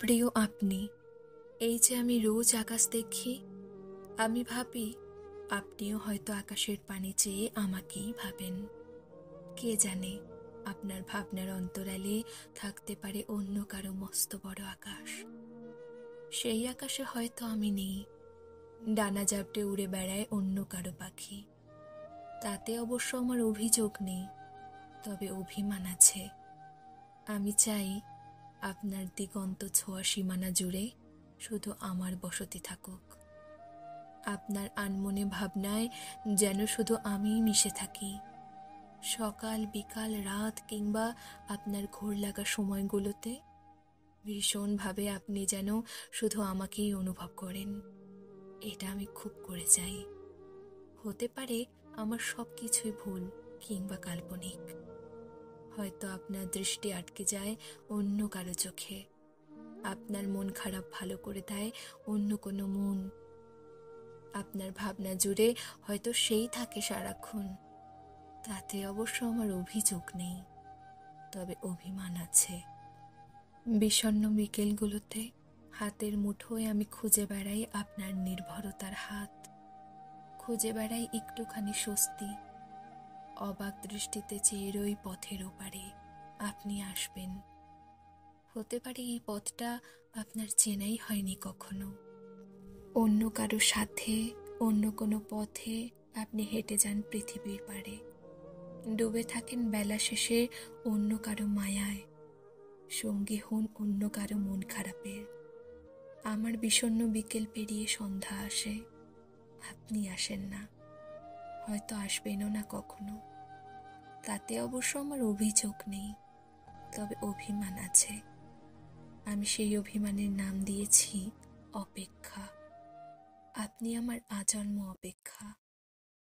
প্রিয় আপনি, এই যে আমি রোজ আকাশ দেখি, আমি ভাবি আপনিও হয়তো আকাশের পানে চেয়ে আমাকেই ভাবেন। কে জানে, আপনার ভাবনার অন্তরালে থাকতে পারে অন্য কারো মস্ত বড় আকাশ। সেই আকাশে হয়তো আমি নেই, ডানা ঝাপটে উড়ে বেড়ায় অন্য কারো পাখি। তাতে অবশ্য আমার অভিযোগ নেই, তবে অভিমান আছে। আমি চাই আপনার দিগন্ত ছোঁয়া সীমানা জুড়ে শুধু আমার বসতি থাকুক। আপনার আনমনে ভাবনায় যেন শুধু আমিই মিশে থাকি। সকাল বিকাল রাত কিংবা আপনার ঘোর লাগা সময়গুলোতে ভীষণভাবে আপনি যেন শুধু আমাকেই অনুভব করেন। এটা আমি খুব করে চাই। হতে পারে আমার সব কিছুই ভুল কিংবা কাল্পনিক। হয়তো আপনার দৃষ্টি আটকে যায় অন্য কারো চোখে, আপনার মন খারাপ ভালো করে দেয় অন্য কোনো মন। আপনার ভাবনা জুড়ে হয়তো সেই থাকে সারাক্ষণ। তাতে অবশ্য আমার অভিযোগ নেই, তবে অভিমান আছে। বিষণ্ণ বিকেলগুলোতে হাতের মুঠোয় আমি খুঁজে বেড়াই আপনার নির্ভরতার হাত, খুঁজে বেড়াই একটুখানি স্বস্তি। অবাক দৃষ্টিতে চেয়ে রই পথের ওপারে আপনি আসবেন। হতে পারে এই পথটা আপনার চেনাই হয়নি কখনো। অন্য কারো সাথে অন্য কোনো পথে আপনি হেঁটে যান পৃথিবীর পাড়ে, ডুবে থাকেন বেলা শেষে অন্য কারো মায়ায়, সঙ্গী হন অন্য কারো মন খারাপের। আমার বিষণ্ণ বিকেল পেরিয়ে সন্ধ্যা আসে, আপনি আসেন না, হয়তো আসবেনও না কখনো। তাতে অবশ্য আমার অভিযোগ নেই, তবে অভিমান আছে। আমি সেই অভিমানের নাম দিয়েছি অপেক্ষা। আপনি আমার আজন্ম অপেক্ষা।